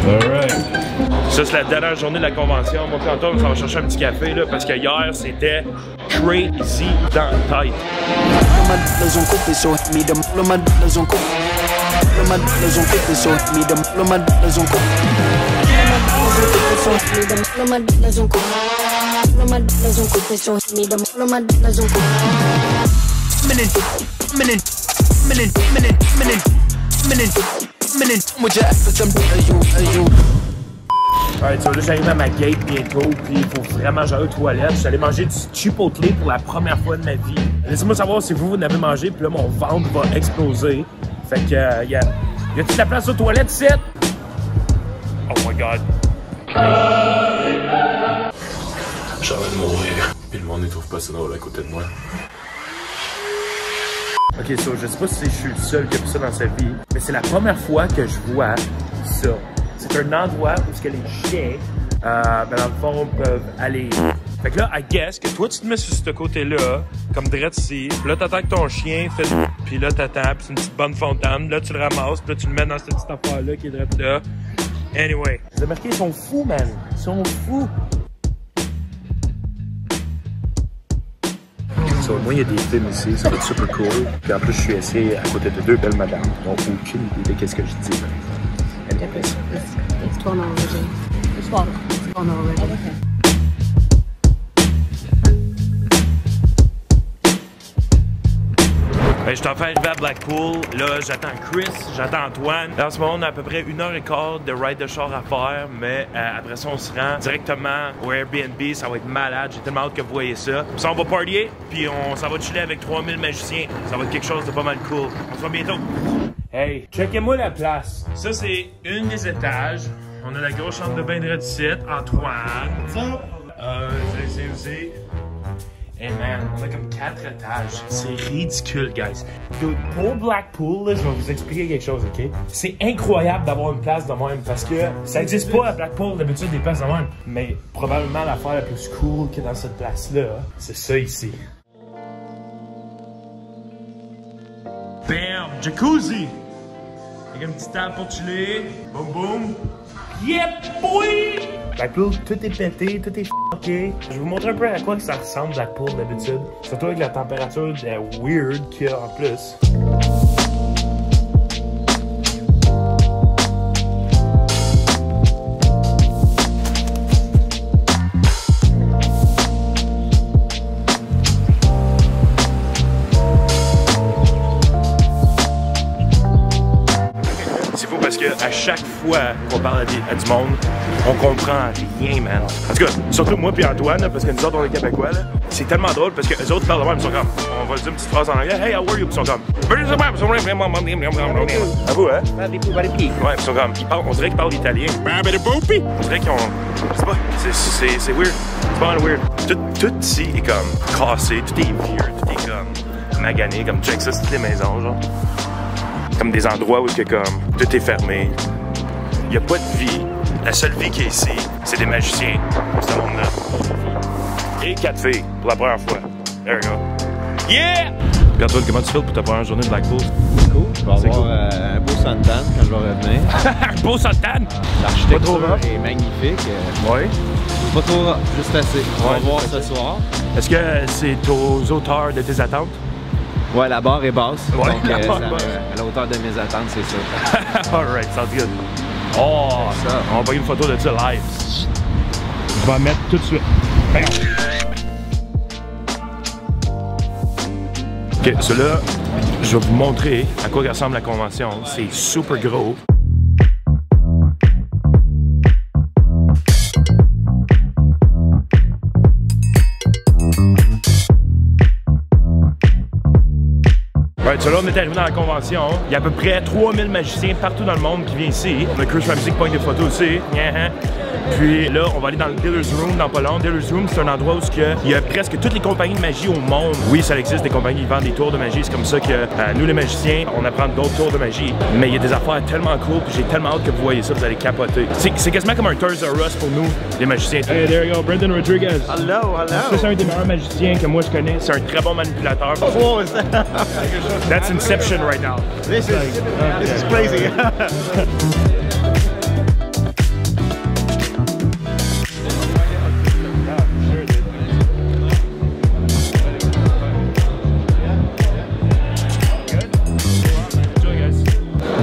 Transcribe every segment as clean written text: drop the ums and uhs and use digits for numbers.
Alright. Ça, c'est la dernière journée de la convention. Moi, Antoine, on s'en va chercher un petit café, là, parce que hier, c'était crazy dans la tête. Alright, so là j'arrive à ma gate bientôt, puis il faut vraiment j'aille aux toilettes. Je suis allé manger du Chipotle pour la première fois de ma vie. Laissez-moi savoir si vous n'avez mangé, puis là mon ventre va exploser. Fait que, y a-t-il de la place aux toilettes ici? Oh my god. J'ai envie de mourir. Puis le monde ne trouve pas ça drôle à côté de moi. Ok, so je sais pas si je suis le seul qui a vu ça dans sa vie, mais c'est la première fois que je vois ça. C'est un endroit où les chiens, dans le fond, peuvent aller. Fait que là, I guess que toi, tu te mets sur ce côté-là, comme direct ici. Puis là, t'attends que ton chien fait du... Puis là, t'attends, puis c'est une petite bonne fontaine. Là, tu le ramasses, puis là, tu le mets dans cette petite affaire-là qui est direct là. Anyway. Vous avez remarqué, ils sont fous, man. Ils sont fous. So, moi, il y a des films ici, ça va être super cool. Puis en plus, je suis assis à côté de deux belles madames. Donc, aucune idée de qu'est-ce que je dis. It's gone already. It's what? It's gone already. Oh, okay. Ben, je suis enfin arrivé à Blackpool. Là, j'attends Chris, j'attends Antoine. Là, en ce moment, on a à peu près 1h15 de ride de char à faire, mais après ça, on se rend directement au Airbnb. Ça va être malade. J'ai tellement hâte que vous voyez ça. Ça, on va partyer, puis on s'en va chiller avec 3000 magiciens. Ça va être quelque chose de pas mal cool. On se voit bientôt. Hey, checkez-moi la place. Ça, c'est une des étages. On a la grosse chambre de bain de site. Antoine. Ça. C'est aussi. Hey man, on a comme 4 étages. C'est ridicule, guys. Dude, pour Blackpool, là, je vais vous expliquer quelque chose, ok? C'est incroyable d'avoir une place de même parce que ça n'existe pas à Blackpool d'habitude des places de même. Mais probablement l'affaire la plus cool que dans cette place-là, c'est ça ici. Bam! Jacuzzi! Avec une petite table pour chiller. Boum boum. Yep, boy! Blackpool, tout est pété, tout est f***ké. Je vais vous montrer un peu à quoi que ça ressemble Blackpool d'habitude. Surtout avec la température weird qu'il y a en plus. Parce que à chaque fois qu'on parle à du monde, on comprend rien, man. En tout cas, surtout moi et Antoine, là, parce que nous autres, on est Québécois, c'est tellement drôle parce que les autres parlent de même, ils sont comme, on va dire une petite phrase en anglais, hey, how are you? Ils sont comme, à vous, hein? Ouais, ils sont comme, ils parlent, on dirait qu'ils parlent italien. On dirait qu'ils ont, je sais pas, c'est weird. C'est pas mal weird. Tout ici est comme cassé, tout est vieux, tout est comme magané, comme check ça, c'est toutes les maisons, genre. Comme des endroits où comme tout est fermé. Il n'y a pas de vie. La seule vie qui est ici, c'est des magiciens. C'est ce monde-là. Et 4 filles pour la première fois. There we go. Yeah! Antoine, comment tu fais pour ta première journée de Blackpool? Cool. Je vais avoir un beau suntan quand je vais revenir. Un beau suntan! L'architecture est magnifique. Oui. Pas trop juste assez. On va voir ce soir. Est-ce que c'est aux hauteurs de tes attentes? Ouais, la barre est basse, ouais, donc à la hauteur de mes attentes, c'est ça. Alright, sounds good. Oh, ça. On va prendre une photo de ça live. Je vais en mettre tout de suite. Ok, cela, je vais vous montrer à quoi ressemble la convention. C'est super gros. Right, so là, on est arrivé dans la convention. Il y a à peu près 3000 magiciens partout dans le monde qui viennent ici. On a Chris Ramsey qui pogne des photos aussi. Puis là, on va aller dans le Dealer's Room dans pas long. Dealer's Room, c'est un endroit où il y a presque toutes les compagnies de magie au monde. Oui, ça existe, des compagnies qui vendent des tours de magie. C'est comme ça que nous, les magiciens, on apprend d'autres tours de magie. Mais il y a des affaires tellement cool, puis j'ai tellement hâte que vous voyez ça, vous allez capoter. C'est quasiment comme un Toys R Us pour nous, les magiciens. Hey, there you go, Brendan Rodriguez. Hello, hello. Ça, c'est un des meilleurs magiciens que moi je connais. C'est un très bon manipulateur. Oh, ça. Quelque chose That's Inception right now. This is crazy.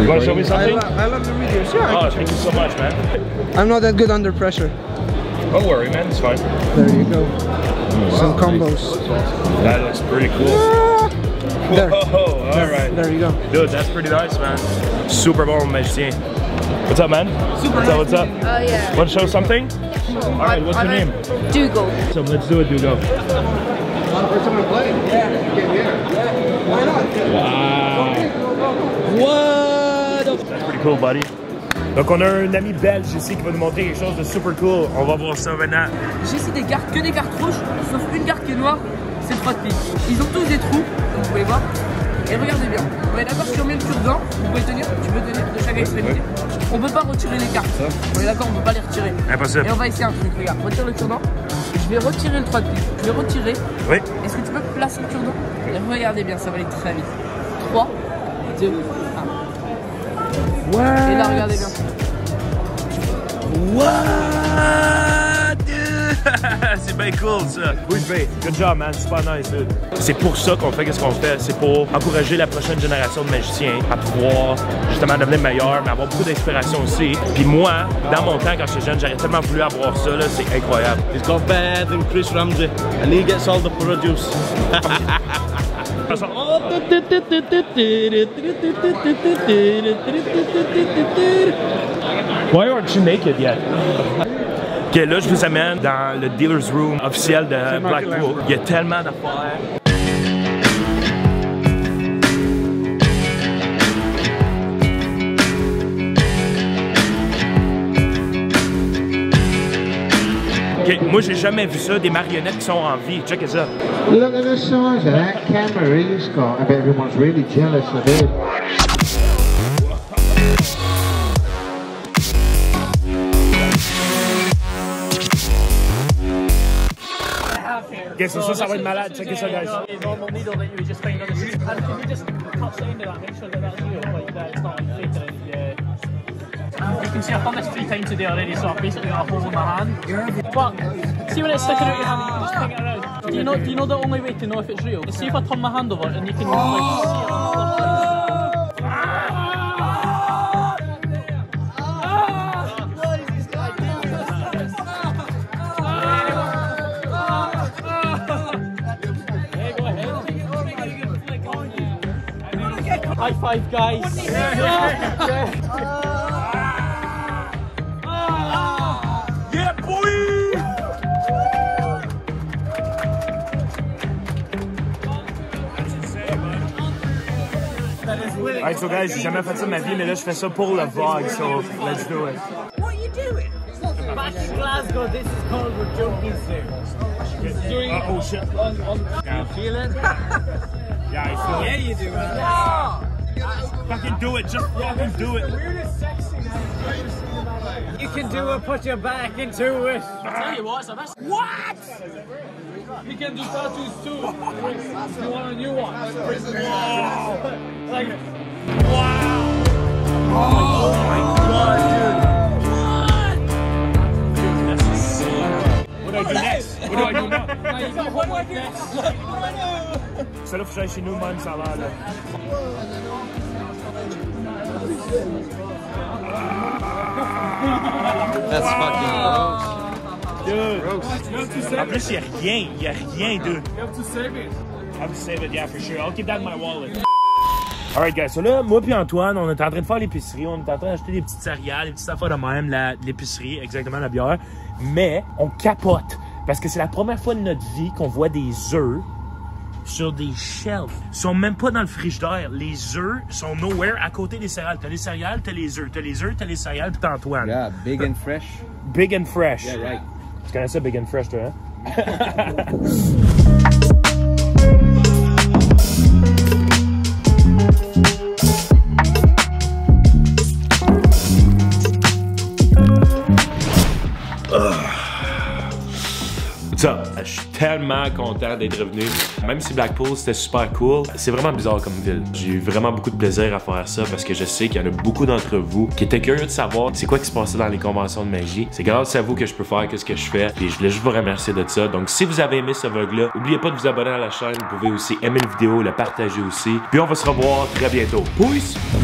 You want to show me something? I love the videos. Yeah. Oh, thank you so much, man. I'm not that good under pressure. Don't worry, man. It's fine. There you go. Some combos. That looks pretty cool. There. Whoa, all right. There you go. Dude, that's pretty nice, man. Super bon magicien. What's up, man? What's up? What's up? Oh yeah. Want to show something? All right. What's your name? Dougal. So let's do it, Dougal. First time to play? Yeah. Get here. Yeah. Why not? Wow. What? That's pretty cool, buddy. Donc on a un ami belge ici qui va nous montrer quelque chose de super cool. On va voir ça maintenant. J'ai ici des cartes, que des cartes rouges, sauf une carte qui est noire, c'est le front pick. Ils ont tous des trous, comme vous pouvez voir. Et regardez bien, on est d'accord, si on met le cure-dent, vous pouvez tenir, tu peux tenir de chaque extrémité. On peut pas retirer les cartes, on est d'accord, on peut pas les retirer. Impossible. Et on va essayer un truc, regarde, retire le cure-dent. Je vais retirer le 3 de pique, je vais retirer. Oui. Est-ce que tu peux placer le cure-dent? Et regardez bien, ça va aller très vite. 3, 2, 1. What? Et là, regardez bien. What? C'est bien cool ça. Bouge bien. Good job, man. Super nice, dude. C'est pour ça qu'on fait ce qu'on fait. C'est pour encourager la prochaine génération de magiciens à pouvoir justement devenir meilleur, mais avoir beaucoup d'inspiration aussi. Puis moi, dans mon temps, quand j'étais jeune, j'aurais tellement voulu avoir ça. Là, c'est incroyable. He's got better head than Chris Ramsey, and he gets all the produce. Why aren't you naked yet? Ok, là, je vous amène dans le dealer's room officiel de Blackpool. Il y a tellement d'affaires. Ok, moi, j'ai jamais vu ça, des marionnettes qui sont en vie. Check ça. Look at the size of that camera he's got. I bet everyone's really jealous of him. Ok, ça va être malade. Check ça, guys. Normal needle that you would just find on the street. And can you just touch the end of that, make sure that that's real, like that it's not like faking it, yeah. You can see I've done this 3 times today already, so I've basically got a hole in my hand. But see when it's sticking out your hand, you can just ping it around. Do you know the only way to know if it's real? See if I turn my hand over and you can like see it on the other side. High five, guys. Yeah, boy! Alright, so guys, j'ai jamais fait ça de ma vie, mais là je fais ça pour le vlog, so let's do it. What are you doing? Back in Glasgow, this is called we're joking soon. Oh shit. Can you feel it? Yeah, I feel it. Yeah, you do. Fucking do it, just fucking do it. You can do it, put your back into it. I'll tell you what, it's the best. What? You can do tattoos too. You want a new one? Wow. Like, wow. Oh my god, dude. What? Dude, that's insane. What do I do next? What do I do now? You got homework next. Ça là, faut que j'aille chez nous, man, ça va là. That's fucking gross. Dude. En plus, il y a rien, dude. You have to save it. I have to save it, yeah, for sure. I'll keep that in my wallet. Alright, guys, so là, moi puis Antoine, on est en train de faire l'épicerie. On est en train d'acheter des petites céréales, des petites affaires de même, l'épicerie, exactement, la bière. Mais on capote. Parce que c'est la première fois de notre vie qu'on voit des œufs sur des shelves. Ils sont même pas dans le frigidaire. Les œufs sont nowhere à côté des céréales. T'as les céréales, t'as les œufs. T'as les œufs, t'as les céréales, pis t'as Antoine. Yeah, big and fresh. Big and fresh. Yeah, right. Tu connais ça, Big and Fresh, toi, hein? What's up? Je suis tellement vraiment content d'être revenu. Même si Blackpool c'était super cool, c'est vraiment bizarre comme ville. J'ai eu vraiment beaucoup de plaisir à faire ça parce que je sais qu'il y en a beaucoup d'entre vous qui étaient curieux de savoir c'est quoi qui se passait dans les conventions de magie. C'est grâce à vous que je peux faire ce que je fais et je voulais juste vous remercier de ça. Donc si vous avez aimé ce vlog-là, n'oubliez pas de vous abonner à la chaîne. Vous pouvez aussi aimer la vidéo, la partager aussi. Puis on va se revoir très bientôt. Peace!